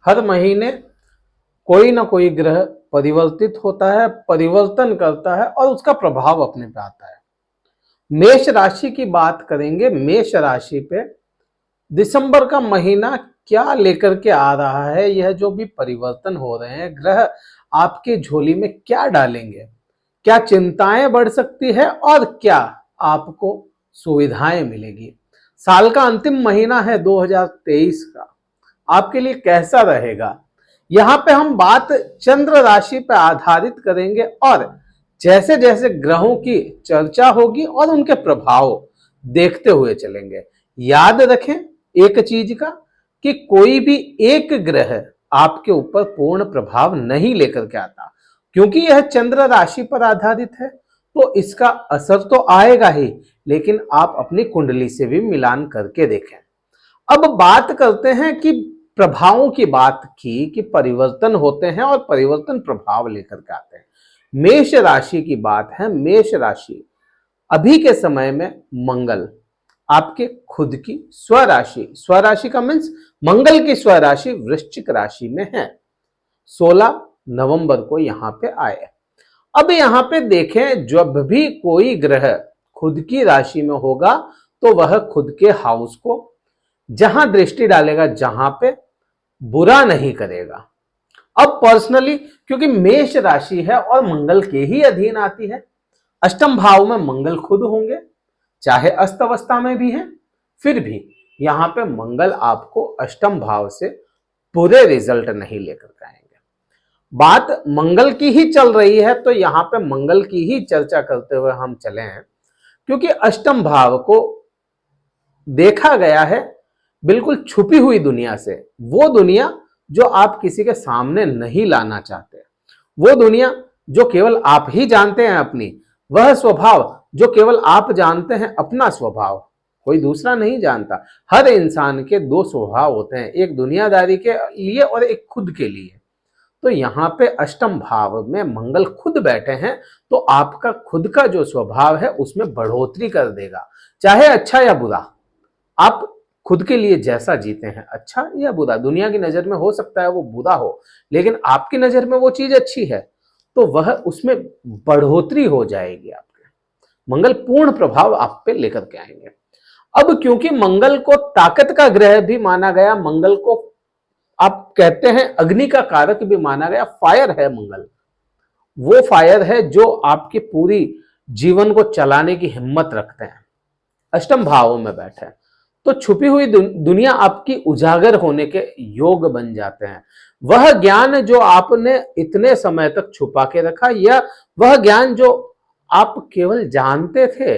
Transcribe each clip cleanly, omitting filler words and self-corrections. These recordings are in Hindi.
हर महीने कोई ना कोई ग्रह परिवर्तित होता है, परिवर्तन करता है और उसका प्रभाव अपने पे आता है। मेष राशि की बात करेंगे। मेष राशि पे दिसंबर का महीना क्या लेकर के आ रहा है, यह जो भी परिवर्तन हो रहे हैं ग्रह आपके झोली में क्या डालेंगे, क्या चिंताएं बढ़ सकती है और क्या आपको सुविधाएं मिलेगी। साल का अंतिम महीना है 2023 का, आपके लिए कैसा रहेगा। यहां पे हम बात चंद्र राशि पर आधारित करेंगे और जैसे जैसे ग्रहों की चर्चा होगी और उनके प्रभाव देखते हुए चलेंगे। याद रखें एक चीज का कि कोई भी एक ग्रह आपके ऊपर पूर्ण प्रभाव नहीं लेकर के आता, क्योंकि यह चंद्र राशि पर आधारित है तो इसका असर तो आएगा ही, लेकिन आप अपनी कुंडली से भी मिलान करके देखें। अब बात करते हैं कि प्रभावों की बात की कि परिवर्तन होते हैं और परिवर्तन प्रभाव लेकर के आते हैं। मेष राशि की बात है। मेष राशि अभी के समय में मंगल आपके खुद की स्वराशि, स्वराशि का मीन्स मंगल की स्वराशि वृश्चिक राशि में है। 16 नवंबर को यहां पे आए। अब यहां पे देखें, जब भी कोई ग्रह खुद की राशि में होगा तो वह खुद के हाउस को जहां दृष्टि डालेगा, जहां पे बुरा नहीं करेगा। अब पर्सनली क्योंकि मेष राशि है और मंगल के ही अधीन आती है, अष्टम भाव में मंगल खुद होंगे, चाहे अस्त अवस्था में भी है, फिर भी यहां पे मंगल आपको अष्टम भाव से पूरे रिजल्ट नहीं लेकर के आएंगे। बात मंगल की ही चल रही है तो यहां पे मंगल की ही चर्चा करते हुए हम चले हैं, क्योंकि अष्टम भाव को देखा गया है बिल्कुल छुपी हुई दुनिया से, वो दुनिया जो आप किसी के सामने नहीं लाना चाहते, वो दुनिया जो केवल आप ही जानते हैं अपनी, वह स्वभाव जो केवल आप जानते हैं अपना स्वभाव, कोई दूसरा नहीं जानता। हर इंसान के दो स्वभाव होते हैं, एक दुनियादारी के लिए और एक खुद के लिए। तो यहां पे अष्टम भाव में मंगल खुद बैठे हैं तो आपका खुद का जो स्वभाव है उसमें बढ़ोतरी कर देगा, चाहे अच्छा या बुरा। आप खुद के लिए जैसा जीते हैं, अच्छा या बुरा, दुनिया की नजर में हो सकता है वो बुरा हो, लेकिन आपकी नजर में वो चीज अच्छी है तो वह उसमें बढ़ोतरी हो जाएगी। आपके मंगल पूर्ण प्रभाव आप पे लेकर के आएंगे। अब क्योंकि मंगल को ताकत का ग्रह भी माना गया, मंगल को आप कहते हैं अग्नि का कारक भी माना गया, फायर है मंगल, वो फायर है जो आपकी पूरी जीवन को चलाने की हिम्मत रखते हैं। अष्टम भावों में बैठे हैं तो छुपी हुई दुनिया आपकी उजागर होने के योग बन जाते हैं। वह ज्ञान जो आपने इतने समय तक छुपा के रखा, या वह ज्ञान जो आप केवल जानते थे,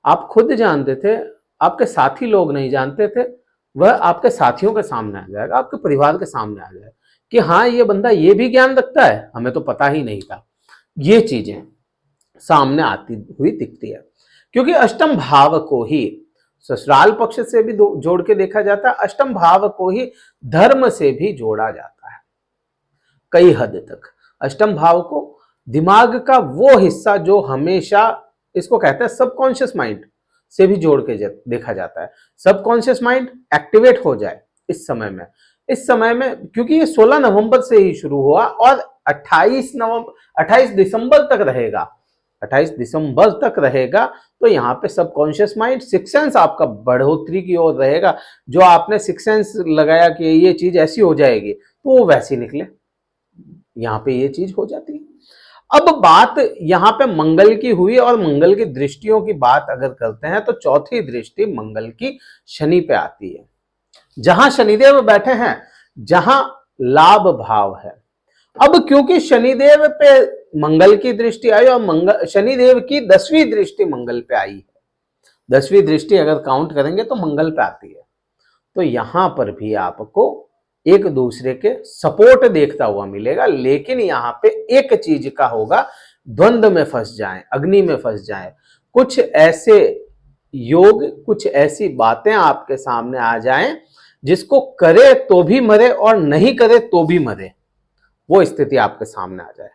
आप खुद जानते थे, आपके साथी लोग नहीं जानते थे, वह आपके साथियों के सामने आ जाएगा, आपके परिवार के सामने आ जाएगा कि हाँ ये बंदा ये भी ज्ञान रखता है, हमें तो पता ही नहीं था। ये चीजें सामने आती हुई दिखती है, क्योंकि अष्टम भाव को ही ससुराल पक्ष से भी जोड़ के देखा जाता है, अष्टम भाव को ही धर्म से भी जोड़ा जाता है कई हद तक। अष्टम भाव को दिमाग का वो हिस्सा जो हमेशा, इसको कहते हैं सबकॉन्शियस माइंड, से भी जोड़ के देखा जाता है। सबकॉन्शियस माइंड एक्टिवेट हो जाए इस समय में, इस समय में क्योंकि ये 16 नवंबर से ही शुरू हुआ और 28 दिसंबर तक रहेगा, 28 दिसंबर तक रहेगा। तो यहाँ पे सबकॉन्शियस माइंड, सिक्स सेंस आपका बढ़ोतरी की ओर रहेगा। जो आपने सिक्स सेंस लगाया कि ये चीज ऐसी हो जाएगी तो वो वैसी निकले, यहाँ पे ये चीज हो जाती है। अब बात यहाँ पे मंगल की हुई और मंगल की दृष्टियों की बात अगर करते हैं तो चौथी दृष्टि मंगल की शनि पे आती है। जहां शनिदेव बैठे हैं, जहां लाभ भाव है। अब क्योंकि शनिदेव पे मंगल की दृष्टि आई और मंगल, शनिदेव की 10वीं दृष्टि मंगल पे आई है, 10वीं दृष्टि अगर काउंट करेंगे तो मंगल पे आती है, तो यहां पर भी आपको एक दूसरे के सपोर्ट देखता हुआ मिलेगा। लेकिन यहां पे एक चीज का होगा, द्वंद्व में फंस जाएं, अग्नि में फंस जाएं, कुछ ऐसे योग, कुछ ऐसी बातें आपके सामने आ जाएं जिसको करे तो भी मरे और नहीं करे तो भी मरे, वो स्थिति आपके सामने आ जाए।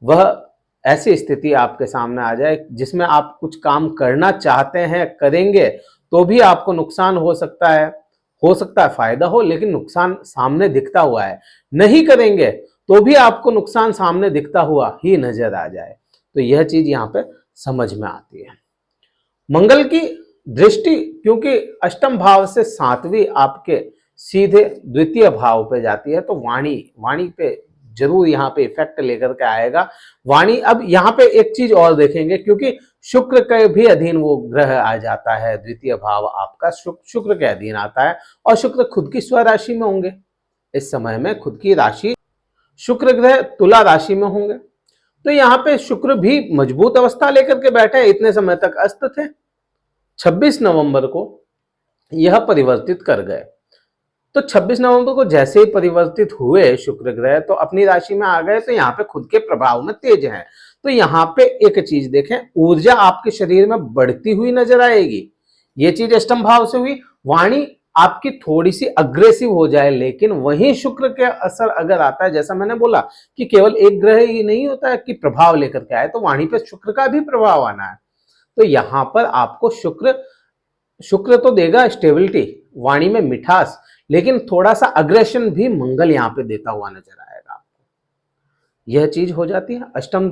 वह ऐसी स्थिति आपके सामने आ जाए जिसमें आप कुछ काम करना चाहते हैं, करेंगे तो भी आपको नुकसान हो सकता है, हो सकता है फायदा हो, लेकिन नुकसान सामने दिखता हुआ है। नहीं करेंगे तो भी आपको नुकसान सामने दिखता हुआ ही नजर आ जाए, तो यह चीज यहाँ पे समझ में आती है। मंगल की दृष्टि क्योंकि अष्टम भाव से सातवीं आपके सीधे द्वितीय भाव पे जाती है, तो वाणी पे जरूर यहाँ पे इफेक्ट लेकर के आएगा। वाणी, अब यहाँ पे एक चीज और देखेंगे, क्योंकि शुक्र के भी अधीन वो ग्रह आ जाता है, द्वितीय भाव आपका शुक्र के अधीन आता है, और शुक्र खुद की स्वराशि में होंगे इस समय में, खुद की राशि शुक्र ग्रह तुला राशि में होंगे, तो यहाँ पे शुक्र भी मजबूत अवस्था लेकर के बैठे, इतने समय तक अस्त थे, 26 नवंबर को यह परिवर्तित कर गए। तो 26 नवंबर को जैसे ही परिवर्तित हुए शुक्र ग्रह, तो अपनी राशि में आ गए, तो यहाँ पे खुद के प्रभाव में तेज हैं। तो यहाँ पे एक चीज देखें, ऊर्जा आपके शरीर में बढ़ती हुई नजर आएगी, ये चीज अष्टम भाव से हुई। वाणी आपकी थोड़ी सी अग्रेसिव हो जाए, लेकिन वही शुक्र के असर अगर आता है, जैसा मैंने बोला कि केवल एक ग्रह ही नहीं होता है कि प्रभाव लेकर के आए, तो वाणी पे शुक्र का भी प्रभाव आना है। तो यहां पर आपको शुक्र तो देगा स्टेबिलिटी, वाणी में मिठास, लेकिन थोड़ा सा अग्रेशन भी मंगल यहां पे देता हुआ नजर आएगा आपको, यह चीज हो जाती है। अष्टम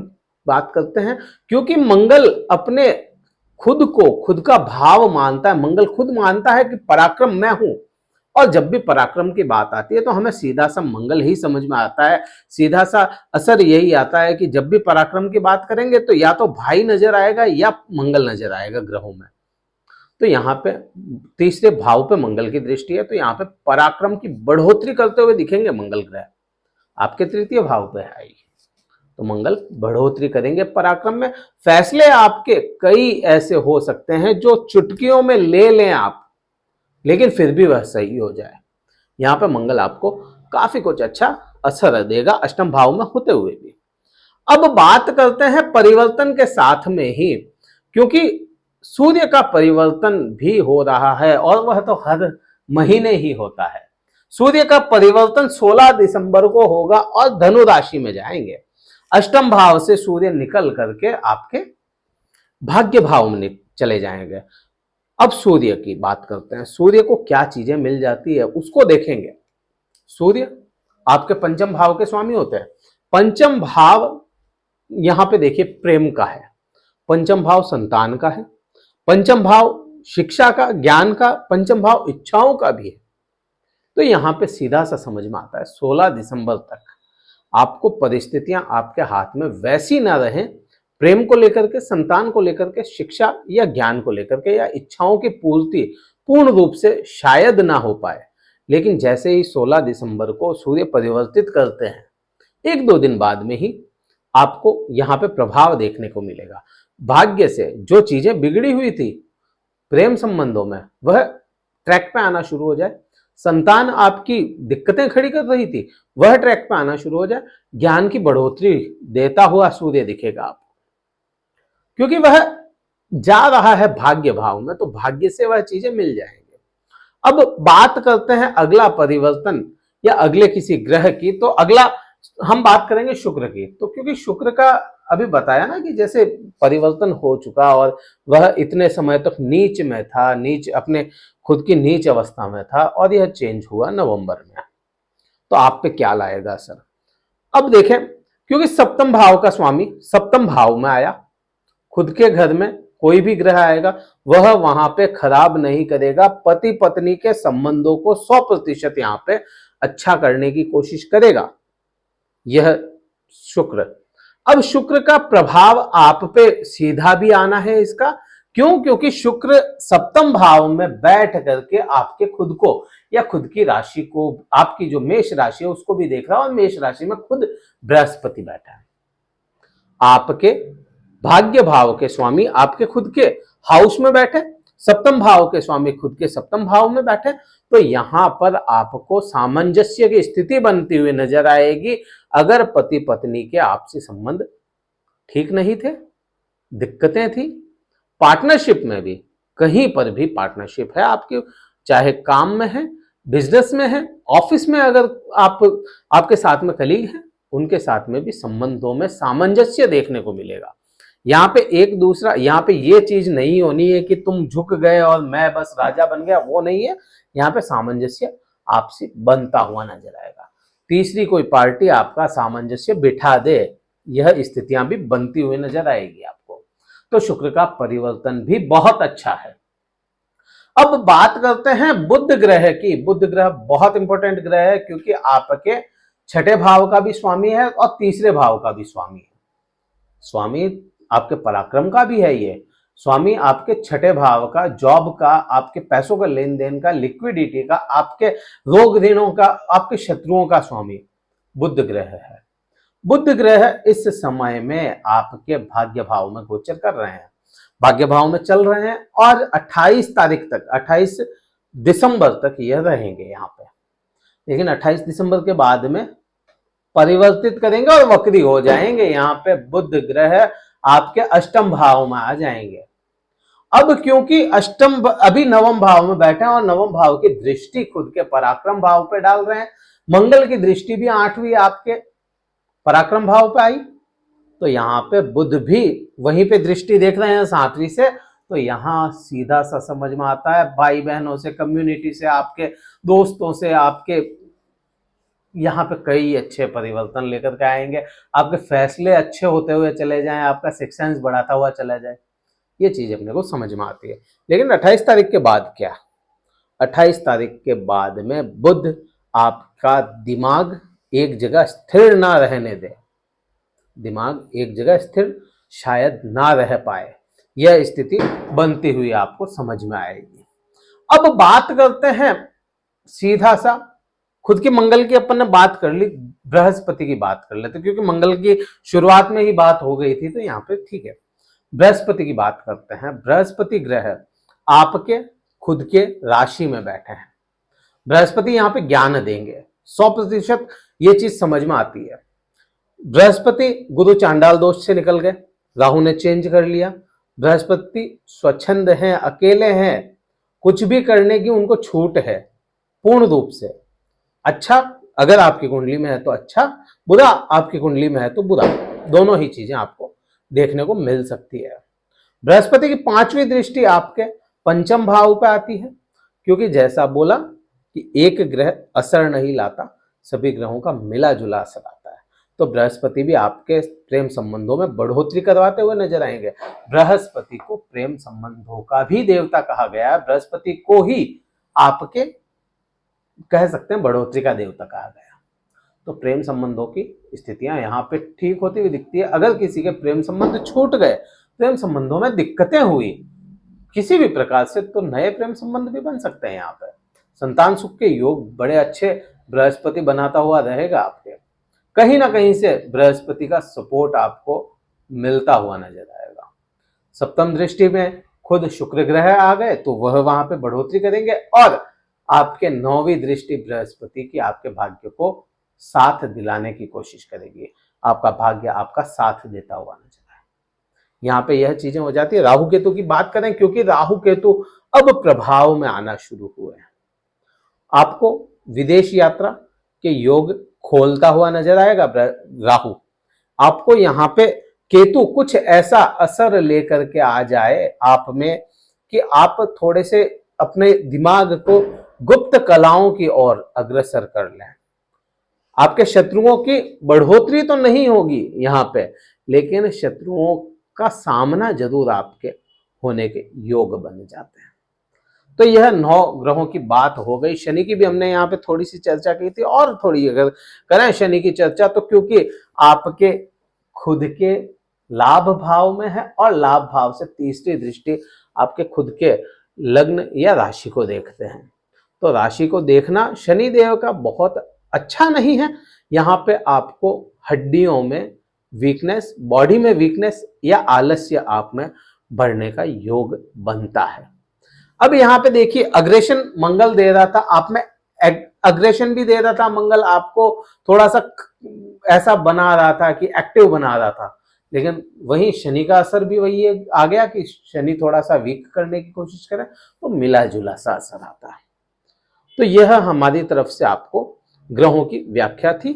बात करते हैं, क्योंकि मंगल अपने खुद का भाव मानता है, मंगल खुद मानता है कि पराक्रम मैं हूं, और जब भी पराक्रम की बात आती है तो हमें सीधा सा मंगल ही समझ में आता है, सीधा सा असर यही आता है कि जब भी पराक्रम की बात करेंगे तो या तो भाई नजर आएगा या मंगल नजर आएगा ग्रहों में। तो यहाँ पे तीसरे भाव पे मंगल की दृष्टि है, तो यहाँ पे पराक्रम की बढ़ोतरी करते हुए दिखेंगे मंगल ग्रह, आपके तृतीय भाव पे है, तो मंगल बढ़ोतरी करेंगे पराक्रम में। फैसले आपके कई ऐसे हो सकते हैं जो चुटकियों में ले लें आप, लेकिन फिर भी वह सही हो जाए। यहाँ पे मंगल आपको काफी कुछ अच्छा असर देगा अष्टम भाव में होते हुए भी। अब बात करते हैं परिवर्तन के साथ में ही, क्योंकि सूर्य का परिवर्तन भी हो रहा है, और वह तो हर महीने ही होता है। सूर्य का परिवर्तन 16 दिसंबर को होगा और धनु राशि में जाएंगे। अष्टम भाव से सूर्य निकल करके आपके भाग्य भाव में चले जाएंगे। अब सूर्य की बात करते हैं, सूर्य को क्या चीजें मिल जाती है उसको देखेंगे। सूर्य आपके पंचम भाव के स्वामी होते हैं। पंचम भाव यहां पे देखिए प्रेम का है, पंचम भाव संतान का है, पंचम भाव शिक्षा का, ज्ञान का, पंचम भाव इच्छाओं का भी है। तो यहां पे सीधा सा समझ में आता है 16 दिसंबर तक आपको परिस्थितियां आपके हाथ में वैसी ना रहें, प्रेम को लेकर के, संतान को लेकर के, शिक्षा या ज्ञान को लेकर के, या इच्छाओं की पूर्ति पूर्ण रूप से शायद ना हो पाए, लेकिन जैसे ही 16 दिसंबर को सूर्य परिवर्तित करते हैं, एक दो दिन बाद में ही आपको यहाँ पे प्रभाव देखने को मिलेगा। भाग्य से जो चीजें बिगड़ी हुई थी प्रेम संबंधों में, वह ट्रैक पे आना शुरू हो जाए। संतान आपकी दिक्कतें खड़ी कर रही थी, वह ट्रैक पे आना शुरू हो जाए। ज्ञान की बढ़ोतरी देता हुआ सूर्य दिखेगा आपको, क्योंकि वह जा रहा है भाग्य भाव में, तो भाग्य से वह चीजें मिल जाएंगे। अब बात करते हैं अगला परिवर्तन या अगले किसी ग्रह की, तो अगला हम बात करेंगे शुक्र की। तो क्योंकि शुक्र का अभी बताया ना कि जैसे परिवर्तन हो चुका और वह इतने समय तक नीच में था, नीच अपने खुद की नीच अवस्था में था, और यह चेंज हुआ नवंबर में, तो आप पे क्या लाएगा असर। अब देखें, क्योंकि सप्तम भाव का स्वामी सप्तम भाव में आया, खुद के घर में कोई भी ग्रह आएगा वह वहां पे खराब नहीं करेगा, पति पत्नी के संबंधों को 100% यहाँ पे अच्छा करने की कोशिश करेगा यह शुक्र। अब शुक्र का प्रभाव आप पे सीधा भी आना है इसका, क्यों? क्योंकि शुक्र सप्तम भाव में बैठ करके आपके खुद को या खुद की राशि को, आपकी जो मेष राशि है उसको भी देख रहा है, और मेष राशि में खुद बृहस्पति बैठा है। आपके भाग्य भाव के स्वामी आपके खुद के हाउस में बैठे, सप्तम भाव के स्वामी खुद के सप्तम भाव में बैठे, तो यहां पर आपको सामंजस्य की स्थिति बनती हुई नजर आएगी। अगर पति पत्नी के आपसी संबंध ठीक नहीं थे, दिक्कतें थी, पार्टनरशिप में भी कहीं पर भी पार्टनरशिप है आपकी, चाहे काम में है, बिजनेस में है, ऑफिस में अगर आपके साथ में कलीग हैं, उनके साथ में भी संबंधों में सामंजस्य देखने को मिलेगा। यहाँ पे एक दूसरा, यहाँ पे ये चीज नहीं होनी है कि तुम झुक गए और मैं बस राजा बन गया, वो नहीं है। यहाँ पे सामंजस्य आपसी बनता हुआ नजर आएगा। तीसरी कोई पार्टी आपका सामंजस्य बिठा दे, यह स्थितियां भी बनती हुई नजर आएगी आपको। तो शुक्र का परिवर्तन भी बहुत अच्छा है। अब बात करते हैं बुध ग्रह की। बुध ग्रह बहुत इंपॉर्टेंट ग्रह है, क्योंकि आपके छठे भाव का भी स्वामी है और तीसरे भाव का भी स्वामी है। स्वामी आपके पराक्रम का भी है, ये स्वामी आपके छठे भाव का, जॉब का, आपके पैसों का लेन देन का, लिक्विडिटी का, आपके रोग ऋणों का, आपके शत्रुओं का स्वामी बुध ग्रह है। बुध ग्रह इस समय में आपके भाग्य भाव में गोचर कर रहे हैं, भाग्य भाव में चल रहे हैं, और 28 तारीख तक, 28 दिसंबर तक यह रहेंगे यहाँ पे। लेकिन 28 दिसंबर के बाद में परिवर्तित करेंगे और वक्री हो जाएंगे। यहाँ पे बुध ग्रह आपके अष्टम भाव में आ जाएंगे। अब क्योंकि अष्टम अभी नवम भाव में बैठे हैं और नवम भाव की दृष्टि खुद के पराक्रम भाव पे डाल रहे हैं, मंगल की दृष्टि भी 8वीं आपके पराक्रम भाव पे आई, तो यहाँ पे बुध भी वहीं पे दृष्टि देख रहे हैं 7वीं से। तो यहाँ सीधा सा समझ में आता है, भाई बहनों से, कम्युनिटी से, आपके दोस्तों से, आपके यहाँ पे कई अच्छे परिवर्तन लेकर के आएंगे। आपके फैसले अच्छे होते हुए चले जाएं, आपका सिक्स सेंस बढ़ाता हुआ चला जाए, ये चीज अपने को समझ में आती है। लेकिन 28 तारीख के बाद क्या? 28 तारीख के बाद में बुध आपका दिमाग एक जगह स्थिर ना रहने दे, दिमाग एक जगह स्थिर शायद ना रह पाए, यह स्थिति बनती हुई आपको समझ में आएगी। अब बात करते हैं सीधा सा, खुद की मंगल की अपन ने बात कर ली, बृहस्पति की बात कर लेते, क्योंकि मंगल की शुरुआत में ही बात हो गई थी, तो यहाँ पे ठीक है। बृहस्पति की बात करते हैं। बृहस्पति ग्रह आपके खुद के राशि में बैठे हैं। बृहस्पति यहाँ पे ज्ञान देंगे 100%, ये चीज समझ में आती है। बृहस्पति गुरु चांडाल दोष से निकल गए, राहु ने चेंज कर लिया। बृहस्पति स्वच्छंद हैं, अकेले हैं, कुछ भी करने की उनको छूट है पूर्ण रूप से। अच्छा अगर आपकी कुंडली में है तो अच्छा, बुरा आपकी कुंडली में है तो बुरा, दोनों ही चीजें आपको देखने को मिल सकती है। बृहस्पति की 5वीं दृष्टि आपके पंचम भाव पे आती है, क्योंकि जैसा बोला कि एक ग्रह असर नहीं लाता, सभी ग्रहों का मिला जुला असर आता है। तो बृहस्पति भी आपके प्रेम संबंधों में बढ़ोतरी करवाते हुए नजर आएंगे। बृहस्पति को प्रेम संबंधों का भी देवता कहा गया है, बृहस्पति को ही आपके कह सकते हैं बढ़ोतरी का देवता कहा गया। तो प्रेम संबंधों की स्थितियां यहाँ पे ठीक होती हुई दिखती है। अगर किसी के प्रेम संबंध छूट गए, प्रेम संबंधों में दिक्कतें हुई किसी भी प्रकार से, तो नए प्रेम संबंध भी बन सकते हैं। यहाँ पे संतान सुख के योग बड़े अच्छे बृहस्पति बनाता हुआ रहेगा आपके। कहीं ना कहीं से बृहस्पति का सपोर्ट आपको मिलता हुआ नजर आएगा। सप्तम दृष्टि में खुद शुक्र ग्रह आ गए, तो वह वहां पे बढ़ोतरी करेंगे, और आपके 9वीं दृष्टि बृहस्पति की आपके भाग्य को साथ दिलाने की कोशिश करेगी। आपका भाग्य आपका साथ देता हुआ नजर आए। यहाँ पे यह चीजें हो जाती है। राहु केतु की बात करें, क्योंकि राहु केतु अब प्रभाव में आना शुरू हुए हैं, आपको विदेश यात्रा के योग खोलता हुआ नजर आएगा राहु। आपको यहाँ पे केतु कुछ ऐसा असर लेकर के आ जाए आप में कि आप थोड़े से अपने दिमाग को गुप्त कलाओं की ओर अग्रसर कर लें। आपके शत्रुओं की बढ़ोतरी तो नहीं होगी यहाँ पे, लेकिन शत्रुओं का सामना जरूर आपके होने के योग बन जाते हैं। तो यह 9 ग्रहों की बात हो गई। शनि की भी हमने यहाँ पे थोड़ी सी चर्चा की थी, और थोड़ी अगर करें शनि की चर्चा, तो क्योंकि आपके खुद के लाभ भाव में है, और लाभ भाव से तीसरी दृष्टि आपके खुद के लग्न या राशि को देखते हैं। तो राशि को देखना शनि देव का बहुत अच्छा नहीं है। यहाँ पे आपको हड्डियों में वीकनेस, बॉडी में वीकनेस या आलस्य आप में बढ़ने का योग बनता है। अब यहाँ पे देखिए, अग्रेशन मंगल दे रहा था आप में, अग्रेशन भी दे रहा था मंगल, आपको थोड़ा सा ऐसा बना रहा था कि एक्टिव बना रहा था, लेकिन वहीं शनि का असर भी वही आ गया कि शनि थोड़ा सा वीक करने की कोशिश करे, तो मिला जुला सा असर आता है। तो यह हमारी तरफ से आपको ग्रहों की व्याख्या थी।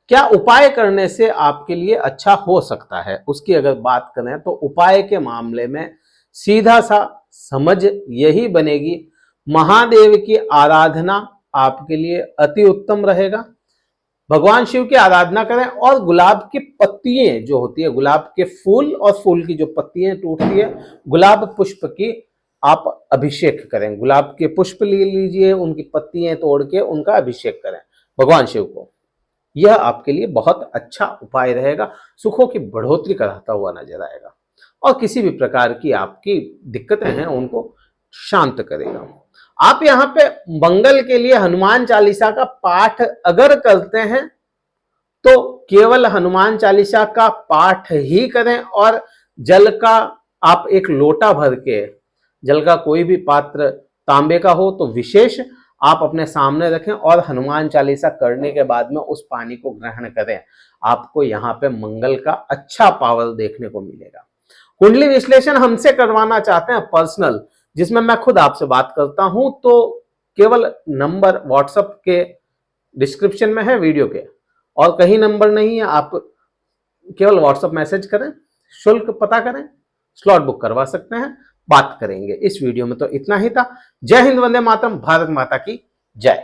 क्या उपाय करने से आपके लिए अच्छा हो सकता है, उसकी अगर बात करें तो उपाय के मामले में सीधा सा समझ यही बनेगी, महादेव की आराधना आपके लिए अति उत्तम रहेगा। भगवान शिव की आराधना करें और गुलाब की पत्तियां जो होती है, गुलाब के फूल और फूल की जो पत्तियां टूटती है, गुलाब पुष्प की आप अभिषेक करें। गुलाब के पुष्प ले लीजिए, उनकी पत्तियां तोड़ के उनका अभिषेक करें भगवान शिव को। यह आपके लिए बहुत अच्छा उपाय रहेगा, सुखों की बढ़ोतरी कराता हुआ नजर आएगा और किसी भी प्रकार की आपकी दिक्कतें हैं उनको शांत करेगा। आप यहाँ पे मंगल के लिए हनुमान चालीसा का पाठ अगर करते हैं तो केवल हनुमान चालीसा का पाठ ही करें और जल का आप एक लोटा भर के, जल का कोई भी पात्र तांबे का हो तो विशेष आप अपने सामने रखें और हनुमान चालीसा करने के बाद में उस पानी को ग्रहण करें। आपको यहाँ पे मंगल का अच्छा पावर देखने को मिलेगा। कुंडली विश्लेषण हमसे करवाना चाहते हैं पर्सनल, जिसमें मैं खुद आपसे बात करता हूं, तो केवल नंबर व्हाट्सएप के डिस्क्रिप्शन में है वीडियो के, और कहीं नंबर नहीं है। आप केवल व्हाट्सएप मैसेज करें, शुल्क पता करें, स्लॉट बुक करवा सकते हैं, बात करेंगे। इस वीडियो में तो इतना ही था। जय हिंद, वंदे मातरम, भारत माता की जय।